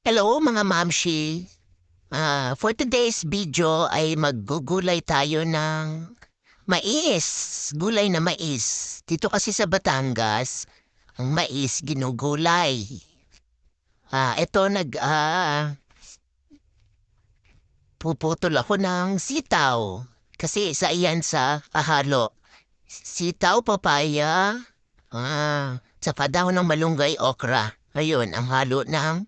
Hello mga mamshi. For today's video ay maggugulay tayo ng mais. Gulay na mais. Dito kasi sa Batangas, ang mais ginugulay. Ito puputol ako ng sitaw. Kasi isa iyan sa halo. Sitaw, papaya, tsaka daw ng malunggay, okra. Ayun, ang halo ng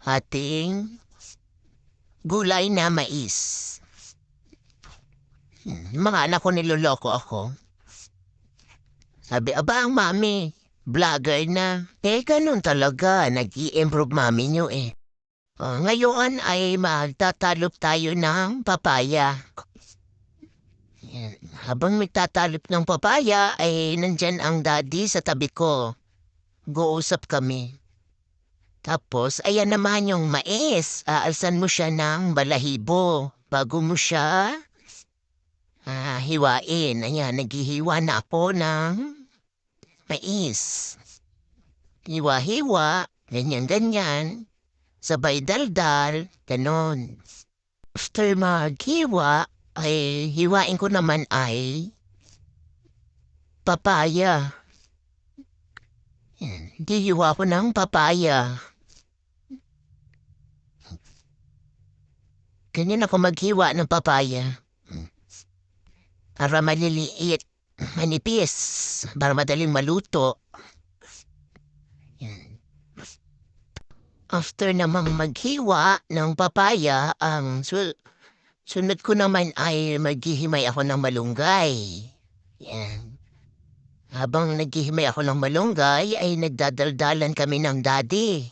ating gulay na mais. Yung mga anak ko niloloko ako. Sabi, aba ang mami, vlogger na. Ganun talaga, nag-i-improve mami nyo eh. Ngayon ay magtatalop tayo ng papaya. Yan. Habang magtatalop ng papaya, ay nandyan ang daddy sa tabi ko. Go-usap kami. Tapos, ayan naman yung mais. Aalsan mo siya ng balahibo. Bago mo siya hiwain. Ayan, naghihiwa na ako ng mais. Hiwa-hiwa, ganyan-ganyan. Sabay daldal, ganon. After maghiwa, ay hiwain ko naman ay papaya. Yan, hiwa ko ng papaya. Ganyan ako maghiwa ng papaya. Para maliliit, manipis, para madaling maluto. Yan. After namang maghiwa ng papaya, sunod ko naman ay maghihimay ako ng malunggay. Yan. Habang naghihimay ako ng malunggay, ay nagdadaldalan kami ng daddy.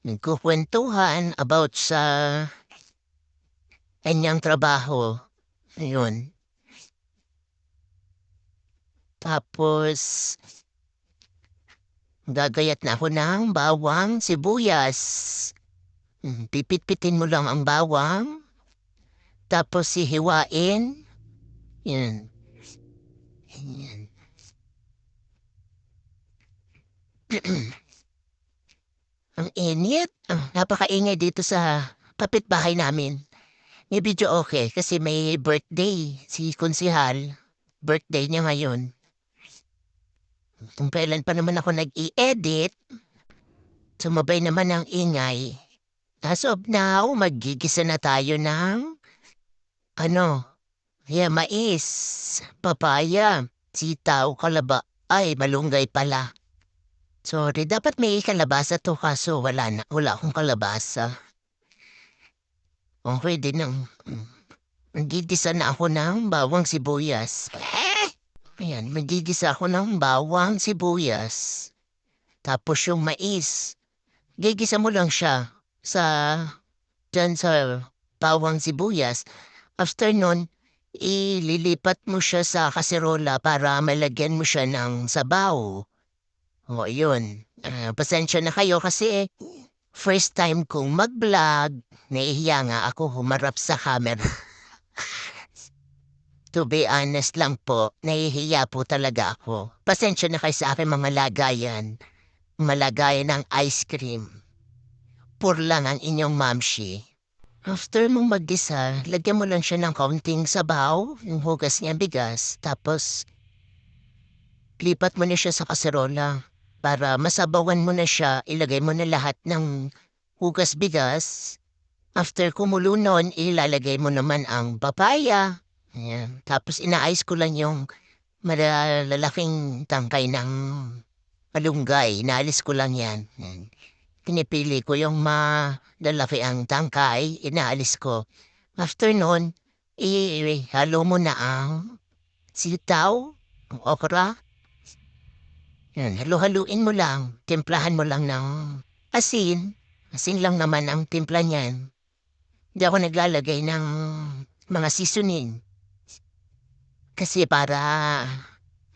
Nagkukwentuhan about sa kanyang trabaho. Ayun. Tapos, gagayat na ako ng bawang sibuyas. Pipit-pitin mo lang ang bawang. Tapos hihiwain. Yan. Yan. Ang init. Napakaingay dito sa kapitbahay namin. May video okay kasi may birthday si Konsihal. Birthday niya ngayon. Kung kailan pa naman ako nag-i-edit, sumabay naman ang ingay. As of now, magigisa na tayo ng, mais, papaya, sitaw, ay, malunggay pala. Sorry, dapat may kalabasa to kaso wala akong kalabasa. Okay din ang, magigisa na ako ng bawang sibuyas. Ayan, magigisa ako ng bawang sibuyas. Tapos yung mais. Gigisa mo lang siya dyan sa bawang sibuyas. After nun, ililipat mo siya sa kaserola para malagyan mo siya ng sabaw. O, yun. Pasensya na kayo kasi first time kong mag-vlog. Nahihiya nga ako humarap sa camera. To be honest lang po, nahihiya po talaga ako. Pasensya na kayo sa aking mga lagayan. Malagayan ng ice cream. Pur lang ang inyong mamshi. After mong maggisa, lagyan mo lang siya ng kaunting sabaw, yung hugas niya bigas, tapos lipat mo na siya sa kaserola. Para masabawan mo na siya, ilagay mo na lahat ng hugas bigas. After kumulo nun, ilalagay mo naman ang papaya. Ayan. Tapos inaayos ko lang yung malalaking tangkay ng malunggay. Inaalis ko lang yan. Ayan. Pinipili ko yung malalaki ang tangkay. Inaalis ko. After nun, ihalo mo na ang sitaw, ang okra. Yan, halo-haluin mo lang. Timplahan mo lang ng asin. Asin lang naman ang timpla niyan. Hindi ako naglalagay ng mga seasoning. Kasi para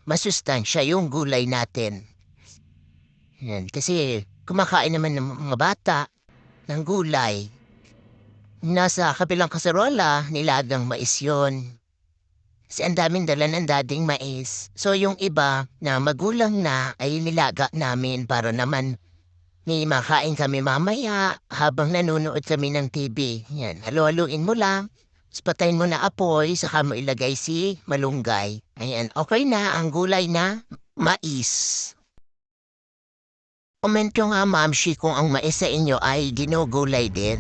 masustansya yung gulay natin. Yan, kasi kumakain naman ng mga bata ng gulay. Nasa kabilang kaserola, nilagang mais yun. Kasi ang daming dala ng dading mais. So yung iba na magulang na ay nilaga namin para naman May makain kami mamaya habang nanonood kami ng TV. Yan, halo-haluin mo lang. Tapos patayin mo na apoy, saka mo ilagay si malunggay. Ayan, okay na ang gulay na mais. Comment nyo nga, Mamshi, kung ang mais sa inyo ay ginugulay din.